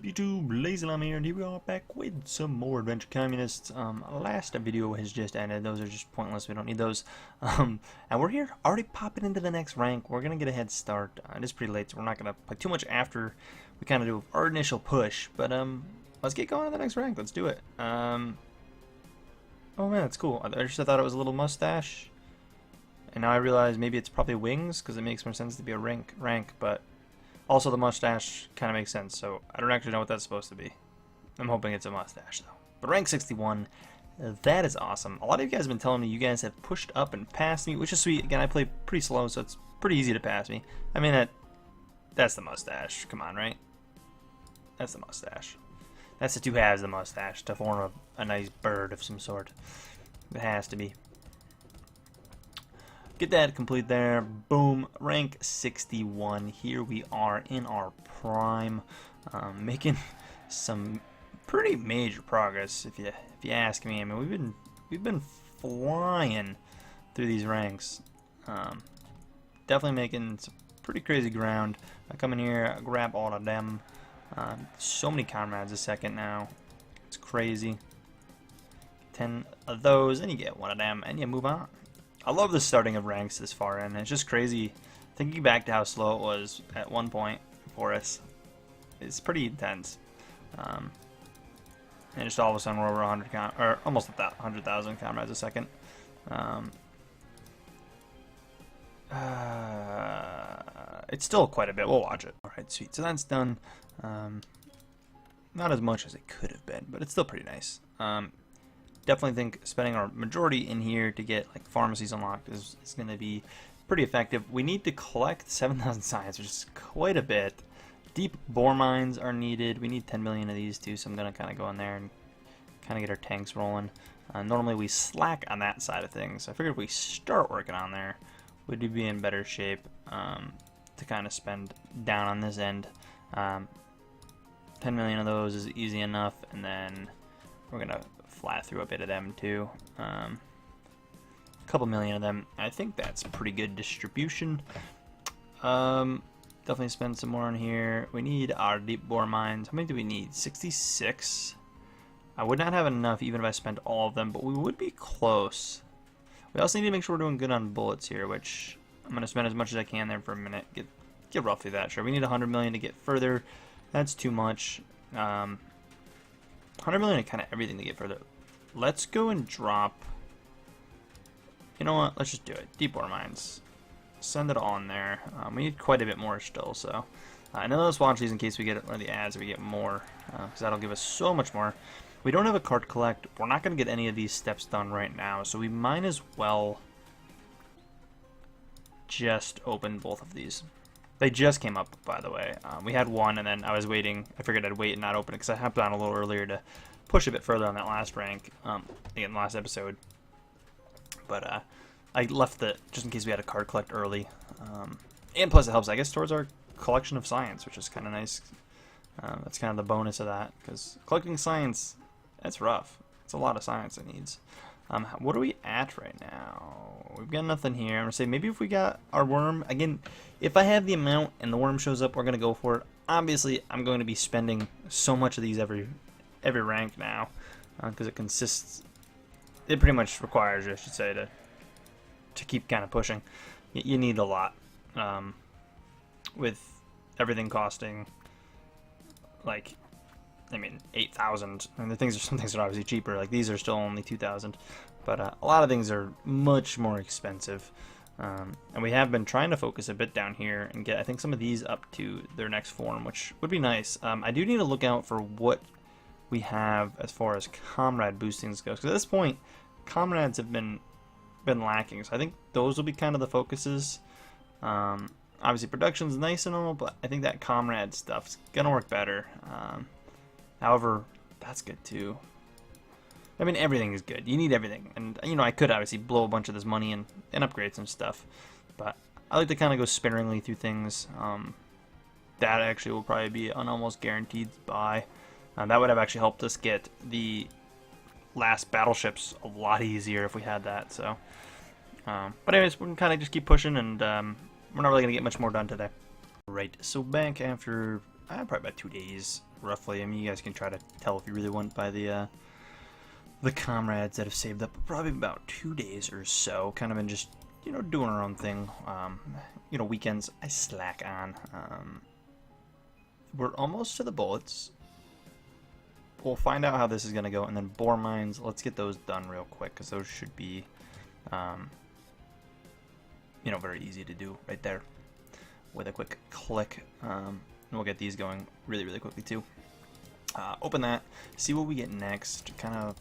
up YouTube, LazeeLlama here, and here we are back with some more Adventure Communists. Last video has just ended. Those are just pointless, we don't need those. And we're here, already popping into the next rank. We're gonna get a head start. It is pretty late, so we're not gonna play too much after we kind of do our initial push. But let's get going to the next rank, let's do it. Oh man, that's cool. I just thought it was a little mustache. And now I realize maybe it's probably wings, because it makes more sense to be a rank, but also the mustache kind of makes sense, so I don't actually know what that's supposed to be. I'm hoping it's a mustache, though. But rank 61, that is awesome. A lot of you guys have been telling me you guys have pushed up and passed me, which is sweet. Again, I play pretty slow, so it's pretty easy to pass me. I mean, that's the mustache. Come on, right? That's the mustache. That's the two halves of the mustache to form a nice bird of some sort. It has to be. Get that complete there. Boom. Rank 61. Here we are in our prime, making some pretty major progress, if you ask me. I mean, we've been flying through these ranks. Definitely making some pretty crazy ground. I come in here, grab all of them. So many comrades a second now. It's crazy. 10 of those, and you get one of them, and you move on. I love the starting of ranks this far in. It's just crazy thinking back to how slow it was at one point for us. It's pretty intense. And just all of a sudden we're over 100 or almost at that 100,000 comrades a second. It's still quite a bit. We'll watch it. All right, sweet. So that's done. Not as much as it could have been, but it's still pretty nice. Definitely think spending our majority in here to get like pharmacies unlocked is going to be pretty effective. We need to collect 7,000 science, which is quite a bit. Deep bore mines are needed. We need 10 million of these too, so I'm going to kind of go in there and kind of get our tanks rolling. Normally we slack on that side of things. I figured if we start working on there, we'd be in better shape to kind of spend down on this end. 10 million of those is easy enough, and then we're going to fly through a bit of them too. A couple million of them. I think that's pretty good distribution. Definitely spend some more on here. We need our deep bore mines. How many do we need? 66. I would not have enough even if I spent all of them, but we would be close. We also need to make sure we're doing good on bullets here, which I'm going to spend as much as I can there for a minute. Get roughly that. Sure, we need 100 million to get further. That's too much. 100 million and kind of everything to get further. Let's go and drop. You know what? Let's just do it. Deep bore mines. Send it all in there. We need quite a bit more still, so. And then let's watch these in case we get one of the ads, we get more. Because that'll give us so much more. We don't have a card collect. We're not going to get any of these steps done right now, so we might as well just open both of these. They just came up, by the way. We had one, and then I was waiting. I figured I'd wait and not open it because I hopped on a little earlier to push a bit further on that last rank, in the last episode. But I left it just in case we had a card collect early. And plus it helps, I guess, towards our collection of science, which is kind of nice. That's kind of the bonus of that, because collecting science, that's rough. It's a lot of science it needs. What are we at right now? We've got nothing here. I'm going to say maybe if we got our worm. Again, if I have the amount and the worm shows up, we're going to go for it. Obviously, I'm going to be spending so much of these every rank now. Because it pretty much requires you, I should say, to keep kind of pushing. You need a lot. With everything costing, like, I mean, 8,000. And some things are obviously cheaper. Like these are still only 2,000, but a lot of things are much more expensive. And we have been trying to focus a bit down here and get, I think, some of these up to their next form, which would be nice. I do need to look out for what we have as far as comrade boostings goes, because at this point, comrades have been lacking. So I think those will be kind of the focuses. Obviously, production's nice and all, but I think that comrade stuff's gonna work better. However, that's good too. I mean, everything is good. You need everything. And, you know, I could obviously blow a bunch of this money and upgrade some stuff. But I like to kind of go sparingly through things. That actually will probably be an almost guaranteed buy. That would have actually helped us get the last battleships a lot easier if we had that. So, but anyways, we can kind of just keep pushing, and we're not really going to get much more done today. Right, so back after probably about 2 days, roughly. I mean, you guys can try to tell if you really want by the comrades that have saved up. Probably about 2 days or so. Kind of been just, you know, doing our own thing. You know, weekends I slack on. We're almost to the bullets. We'll find out how this is going to go. And then bore mines, let's get those done real quick, because those should be, you know, very easy to do right there with a quick click. And we'll get these going really, really quickly too. Open that, see what we get next, kind of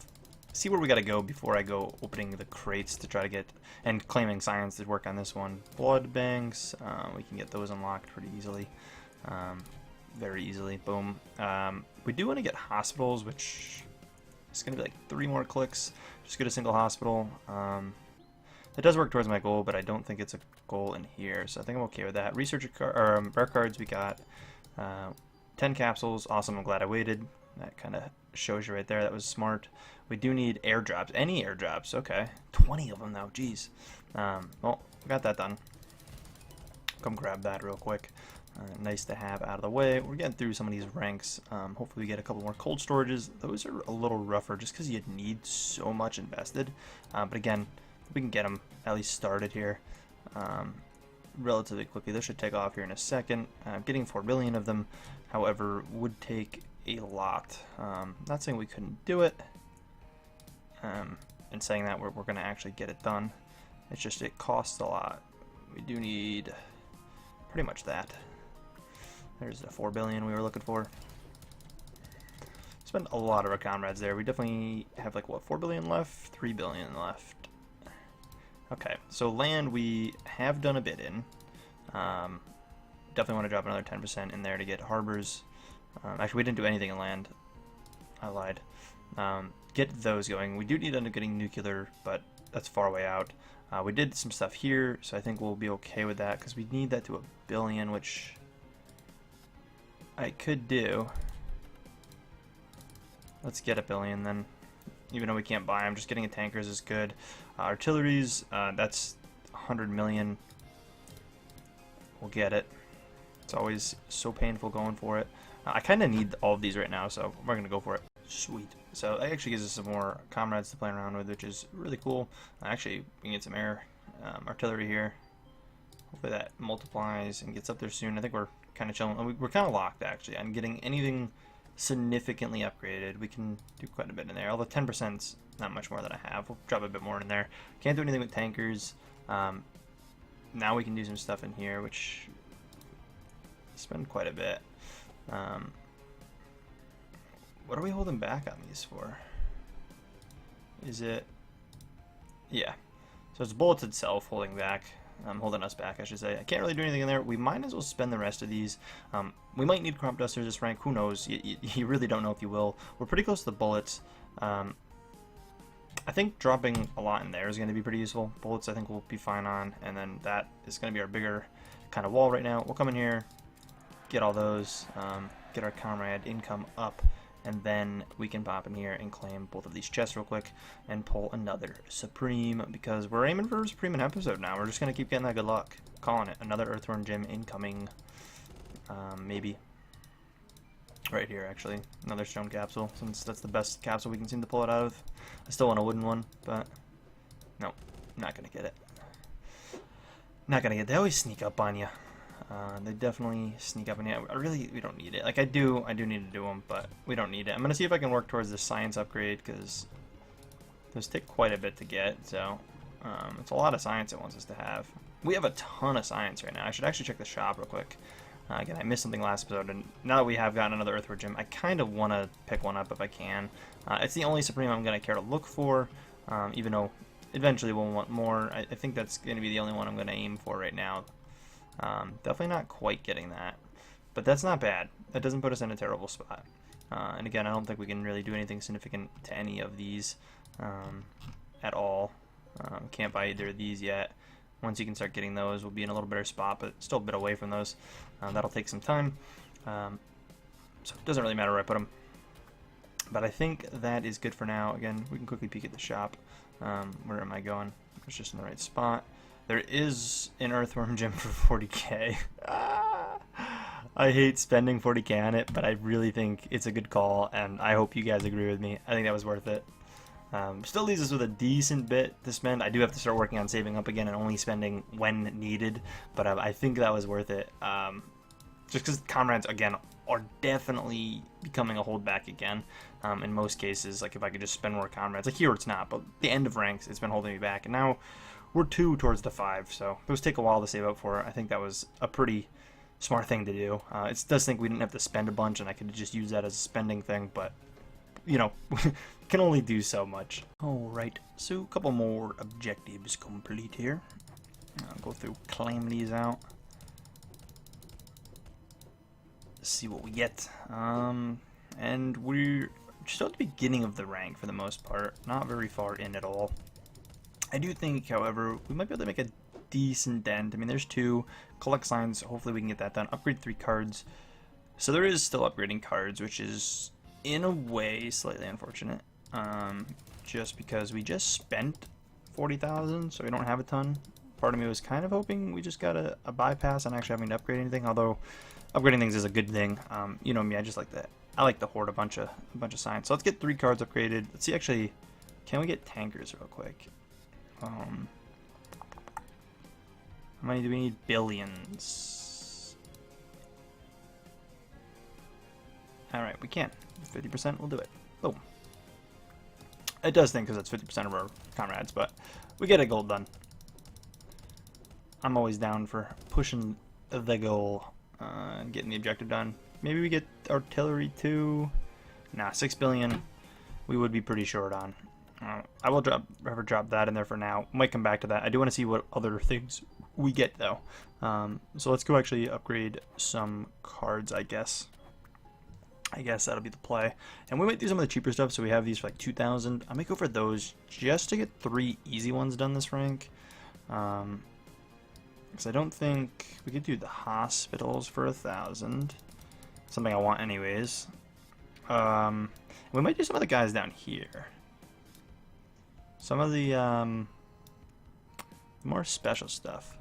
see where we got to go before I go opening the crates to try to get, and claiming science to work on this one. Blood banks, we can get those unlocked pretty easily. Very easily, boom. We do want to get hospitals, which is going to be like 3 more clicks. Just get a single hospital. That does work towards my goal, but I don't think it's a goal in here, so I think I'm okay with that. Researcher rare cards, we got 10 capsules. Awesome, I'm glad I waited. That kind of shows you right there. That was smart. We do need airdrops. Any airdrops, okay. 20 of them now, jeez. Well, we got that done. Come grab that real quick. Nice to have out of the way. We're getting through some of these ranks. Hopefully we get a couple more cold storages. Those are a little rougher just because you need so much invested. But again, we can get them at least started here relatively quickly. This should take off here in a second. Getting 4 billion of them, however, would take a lot. Not saying we couldn't do it, and saying that we're going to actually get it done. It's just it costs a lot. We do need pretty much that. There's the 4 billion we were looking for. Spent a lot of our comrades there. We definitely have like, what, 4 billion left? 3 billion left. Okay, so land we have done a bit in. Definitely want to drop another 10% in there to get harbors. Actually, we didn't do anything in land. I lied. Get those going. We do need to end up getting nuclear, but that's far away out. We did some stuff here, so I think we'll be okay with that, because we need that to 1 billion, which I could do. Let's get 1 billion then. Even though we can't buy them, just getting a tankers is good. Artilleries, that's 100 million. We'll get it. It's always so painful going for it. I kind of need all of these right now, so we're going to go for it. Sweet. So that actually gives us some more comrades to play around with, which is really cool. Actually, we can get some air artillery here. Hopefully that multiplies and gets up there soon. I think we're kind of chilling. We're kind of locked, actually, on getting anything significantly upgraded. We can do quite a bit in there, although 10%'s not much more than I have. We'll drop a bit more in there. Can't do anything with tankers. Now we can do some stuff in here, which spend quite a bit. What are we holding back on these for? Is it? Yeah. So it's bullets itself holding back. Holding us back, I should say. I can't really do anything in there. We might as well spend the rest of these. We might need crop dusters this rank. Who knows? You really don't know if you will. We're pretty close to the bullets. I think dropping a lot in there is going to be pretty useful. Bullets I think we'll be fine on. And then that is going to be our bigger kind of wall right now. We'll come in here, get all those, get our comrade income up. And then we can pop in here and claim both of these chests real quick and pull another Supreme, because we're aiming for a Supreme an episode now. We're just going to keep getting that good luck. Calling it. Another Earthworm Gem incoming. Maybe. Right here, actually. Another stone capsule, since that's the best capsule we can seem to pull it out of. I still want a wooden one, but no, not going to get it. Not going to get it. They always sneak up on you. They definitely sneak up on you. We don't need it. Like, I do need to do them, but we don't need it. I'm going to see if I can work towards the science upgrade, because those take quite a bit to get, so it's a lot of science it wants us to have. We have a ton of science right now. I should actually check the shop real quick. Again, I missed something last episode, and now that we have gotten another Earthworm Gem, I kind of want to pick one up if I can. It's the only Supreme I'm going to care to look for, even though eventually we'll want more. I think that's going to be the only one I'm going to aim for right now. Definitely not quite getting that, but that's not bad. That doesn't put us in a terrible spot. And again, I don't think we can really do anything significant to any of these at all. Can't buy either of these yet. Once you can start getting those, we'll be in a little better spot, but still a bit away from those. That'll take some time. So it doesn't really matter where I put them. But I think that is good for now. Again, we can quickly peek at the shop. Where am I going? It's just in the right spot. There is an Earthworm Gem for 40k. I hate spending 40k on it, but I really think it's a good call, and I hope you guys agree with me. I think that was worth it. Still leaves us with a decent bit to spend. I do have to start working on saving up again and only spending when needed, but I think that was worth it. Just because comrades, again, are definitely becoming a holdback again. In most cases, like if I could just spend more comrades. Like here it's not, but the end of ranks, it's been holding me back. And now we're 2 towards the 5, so it was take a while to save up for it. I think that was a pretty smart thing to do. It does think we didn't have to spend a bunch, and I could just use that as a spending thing, but, you know, can only do so much. Alright, so a couple more objectives complete here. I'll go through, claim these out. See what we get. And we're still at the beginning of the rank for the most part, not very far in at all. I do think, however, we might be able to make a decent dent. I mean, there's 2. Collect signs, hopefully we can get that done. Upgrade 3 cards. So there is still upgrading cards, which is, in a way, slightly unfortunate. Just because we just spent 40,000, so we don't have a ton. Part of me was kind of hoping we just got a bypass on actually having to upgrade anything, although upgrading things is a good thing. You know me, I just like that. I like to hoard a bunch of signs. So let's get 3 cards upgraded. Let's see, actually, can we get tankers real quick? How many do we need? Billions. Alright, we can. 50% will do it. Boom. It does think because it's 50% of our comrades, but we get a goal done. I'm always down for pushing the goal and getting the objective done. Maybe we get artillery too. Nah, 6 billion we would be pretty short on. I will drop that in there for now. Might come back to that. I do want to see what other things we get though. So let's go actually upgrade some cards, I guess. I guess that'll be the play. And we might do some of the cheaper stuff, so we have these for like 2,000. I might go for those just to get 3 easy ones done this rank. Because I don't think we could do the hospitals for 1,000. Something I want anyways. We might do some of the guys down here. Some of the more special stuff.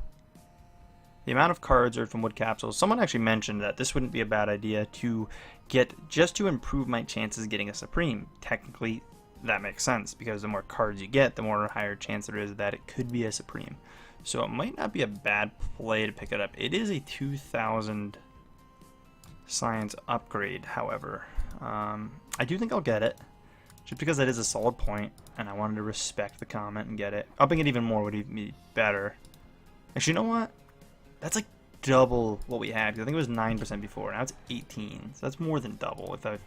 The amount of cards are from wood capsules. Someone actually mentioned that this wouldn't be a bad idea to get just to improve my chances of getting a supreme. Technically, that makes sense because the more cards you get, the more higher chance there is that it could be a supreme. So it might not be a bad play to pick it up. It is a 2,000 science upgrade, however. I do think I'll get it. Just because that is a solid point, and I wanted to respect the comment and get it. Upping it even more would even be better. Actually, you know what? That's like double what we had. I think it was 9% before. Now it's 18. So that's more than double if I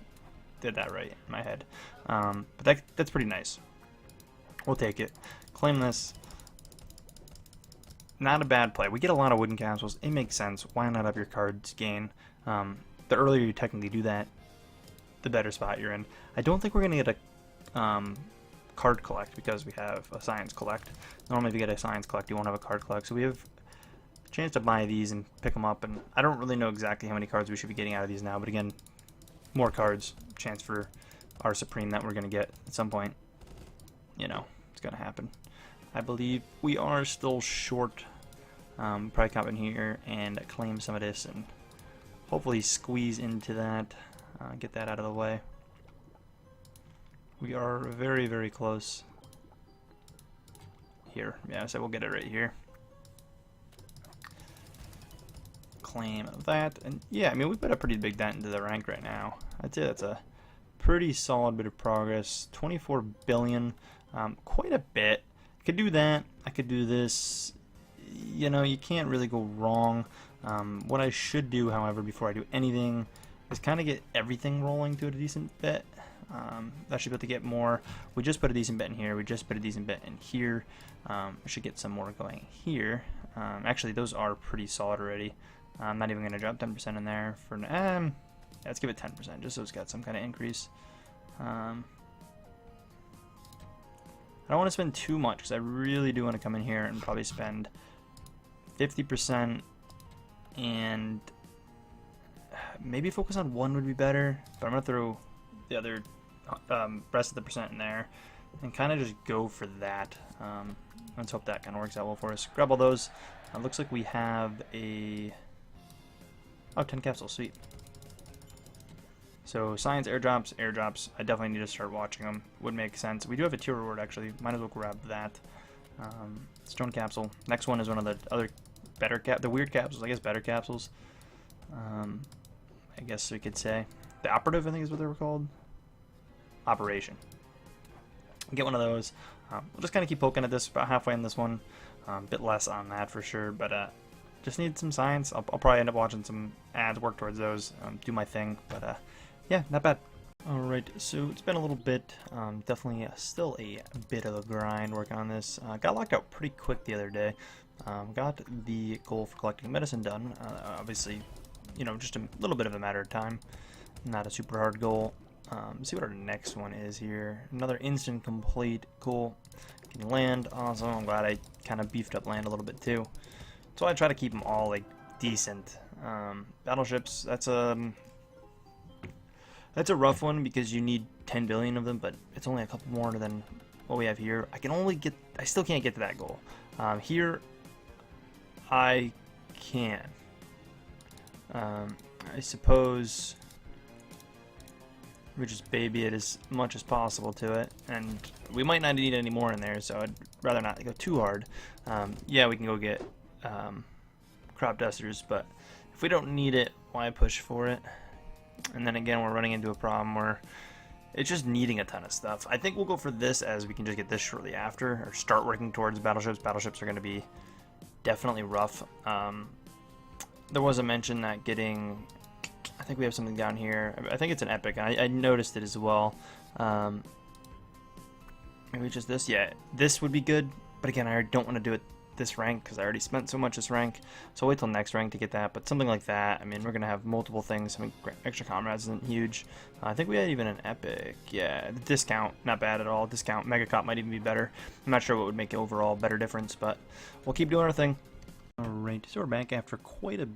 did that right in my head. But that's pretty nice. We'll take it. Claim this. Not a bad play. We get a lot of wooden capsules. It makes sense. Why not up your cards gain? The earlier you technically do that, the better spot you're in. I don't think we're going to get a card collect because we have a science collect. Normally if you get a science collect, you won't have a card collect. So we have a chance to buy these and pick them up. And I don't really know exactly how many cards we should be getting out of these now. But again, more cards, chance for our supreme that we're going to get at some point. You know, it's going to happen. I believe we are still short. Probably come in here and claim some of this and hopefully squeeze into that. Get that out of the way. We are very, very close here. Yeah, so we'll get it right here. Claim that. And yeah, I mean, we put a pretty big dent into the rank right now. I'd say that's a pretty solid bit of progress. 24 billion. Quite a bit. I could do that. I could do this. You know, you can't really go wrong. What I should do, however, before I do anything is kind of get everything rolling to a decent bit. I should be able to get more. We just put a decent bit in here. We just put a decent bit in here. We should get some more going here. Actually, those are pretty solid already. I'm not even going to drop 10% in there for yeah, let's give it 10% just so it's got some kind of increase. I don't want to spend too much because I really do want to come in here and probably spend 50% and maybe focus on one would be better, but I'm going to throw the other rest of the percent in there and kind of just go for that. Let's hope that kind of works out well for us. Grab all those. Looks like we have a Oh, 10 capsules, sweet. So science airdrops, airdrops. I definitely need to start watching them. Would make sense. We do have a tier reward actually. Might as well grab that. Stone capsule. Next one is one of the other better the weird capsules. I guess better capsules. I guess we could say the operative. I think is what they were called. Operation. Get one of those. We'll just kind of keep poking at this. About halfway in this one. A bit less on that for sure, but just need some science. I'll probably end up watching some ads, work towards those, do my thing, but yeah, not bad. Alright, so it's been a little bit, definitely still a bit of a grind working on this. Got locked out pretty quick the other day. Got the goal for collecting medicine done. Obviously, you know, just a little bit of a matter of time. Not a super hard goal. See what our next one is here. Another instant complete. Cool. Can you land? Awesome. I'm glad I kind of beefed up land a little bit too. So I try to keep them all like decent. Battleships. That's a rough one because you need 10 billion of them, but it's only a couple more than what we have here. I still can't get to that goal. Here, I can. I suppose we just baby it as much as possible to it, and we might not need any more in there, so I'd rather not go too hard. Yeah, we can go get crop dusters, but if we don't need it, why push for it? And then again, we're running into a problem where it's just needing a ton of stuff. I think we'll go for this, as we can just get this shortly after, or start working towards battleships. Battleships are going to be definitely rough. There was a mention that getting, I think we have something down here. I think it's an epic. I noticed it as well. Maybe just this. Yeah, this would be good. But again, I don't want to do it this rank because I already spent so much this rank. So I'll wait till next rank to get that. But something like that. I mean, we're gonna have multiple things. I mean, extra comrades isn't huge. I think we had even an epic. Yeah, the discount, not bad at all. Discount mega cop might even be better. I'm not sure what would make an overall better difference, but we'll keep doing our thing. All right, so we're back after quite a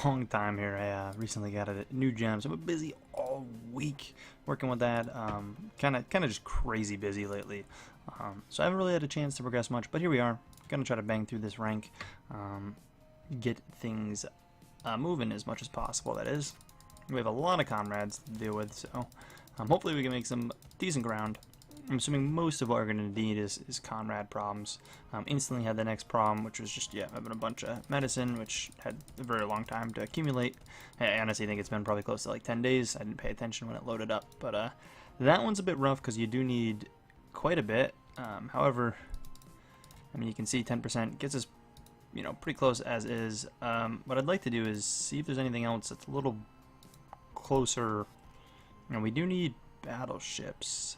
long time here. I recently got a new gem, so I've been busy all week working with that. Kind of just crazy busy lately. So I haven't really had a chance to progress much, but here we are. Gonna try to bang through this rank, get things moving as much as possible. That is, we have a lot of comrades to deal with, so hopefully we can make some decent ground. I'm assuming most of what we're going to need is Conrad problems. Instantly had the next problem, which was just, yeah, having a bunch of medicine, which had a very long time to accumulate. I honestly think it's been probably close to like 10 days. I didn't pay attention when it loaded up, but that one's a bit rough because you do need quite a bit. However, I mean, you can see 10% gets us, you know, pretty close as is. What I'd like to do is see if there's anything else that's a little closer. You know, we do need battleships.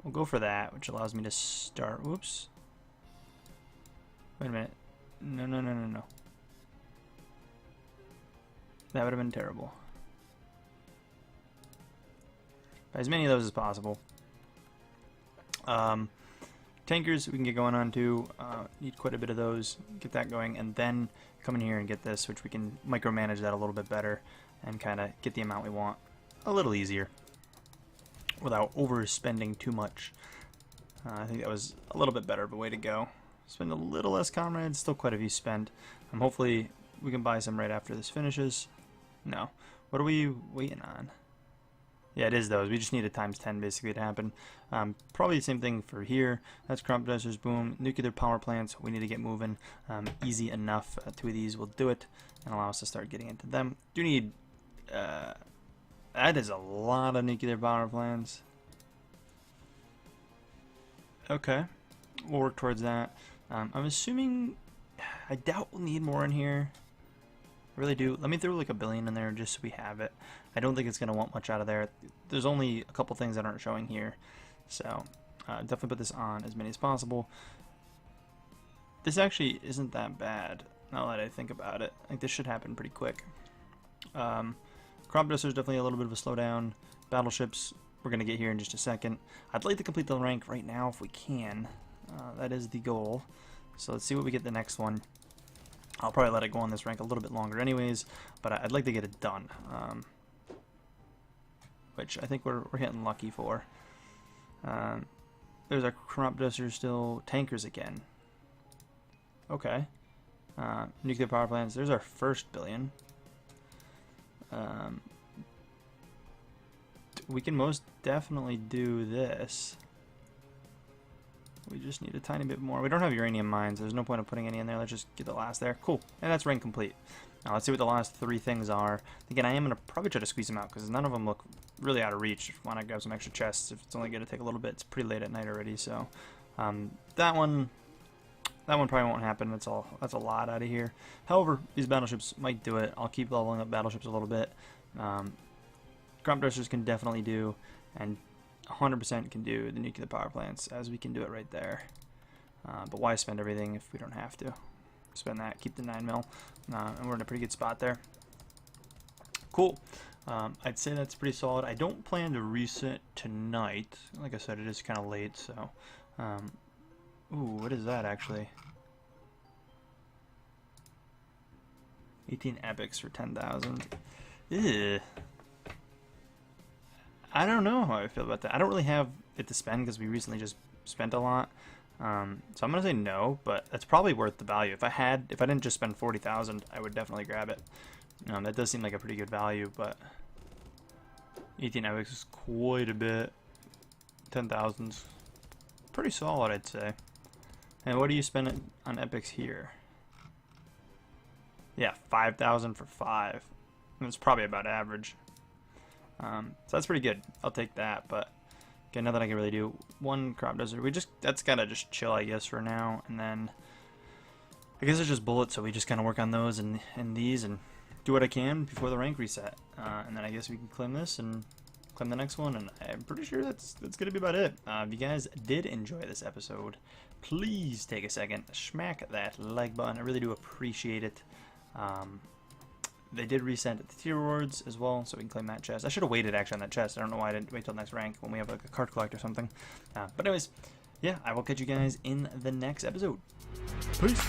We'll go for that, which allows me to start. Whoops. Wait a minute. No. That would have been terrible. Buy as many of those as possible. Tankers we can get going on too. Need quite a bit of those. Get that going, and then come in here and get this, which we can micromanage that a little bit better and kind of get the amount we want a little easier without overspending too much. I think that was a little bit better of a way to go. Spend a little less comrades, still quite a few spent. Hopefully we can buy some right after this finishes. No. What are we waiting on? Yeah, it is those. We just need a times 10 basically to happen. Probably the same thing for here. That's crop dusters, boom. Nuclear power plants, we need to get moving. Easy enough. 2 of these will do it and allow us to start getting into them. Do need... that is a lot of nuclear power plants. Okay. We'll work towards that. I'm assuming... I doubt we'll need more in here. I really do. Let me throw like 1 billion in there just so we have it. I don't think it's going to want much out of there. There's only a couple things that aren't showing here. So, definitely put this on as many as possible. This actually isn't that bad, now that I think about it. Like, this should happen pretty quick. Crop dusters definitely a little bit of a slowdown. Battleships, we're going to get here in just a second. I'd like to complete the rank right now if we can. That is the goal. So let's see what we get the next one. I'll probably let it go on this rank a little bit longer anyways, but I'd like to get it done. Which I think we're hitting lucky for. There's our crop dusters still. Tankers again. Okay. Nuclear power plants. There's our first 1 billion. We can most definitely do this. We just need a tiny bit more. We don't have uranium mines. There's no point of putting any in there. Let's just get the last there. Cool. And that's ring complete. Now let's see what the last 3 things are. Again, I am going to probably try to squeeze them out because none of them look really out of reach. If I want to grab some extra chests, if it's only going to take a little bit, it's pretty late at night already. So that one probably won't happen. That's a lot out of here. However, these battleships might do it. I'll keep leveling up battleships a little bit. Crop dusters can definitely do, and 100% can do the nuclear power plants, as we can do it right there. But why spend everything if we don't have to? Spend that, keep the 9 mil, and we're in a pretty good spot there. Cool. I'd say that's pretty solid. I don't plan to reset tonight. Like I said, it is kind of late, so... ooh, what is that actually? 18 epics for 10,000. Ew. I don't know how I feel about that. I don't really have it to spend because we recently just spent a lot. So I'm gonna say no, but that's probably worth the value. If I didn't just spend 40,000, I would definitely grab it. That does seem like a pretty good value, but 18 epics is quite a bit. 10,000's pretty solid, I'd say. And what do you spend on epics here? Yeah, 5,000 for 5. That's probably about average. So that's pretty good. I'll take that, but again, nothing I can really do. One crop desert. That's gotta just chill, I guess, for now. And then I guess it's just bullets, so we just kind of work on those and these and do what I can before the rank reset. And then I guess we can claim this and claim the next one. And I'm pretty sure that's gonna be about it. If you guys did enjoy this episode, please take a second, smack that like button. I really do appreciate it. They did reset the tier rewards as well, so we can claim that chest. I should have waited actually on that chest. I don't know why I didn't wait till next rank when we have like a card collect or something. But anyways, yeah, I will catch you guys in the next episode. Peace.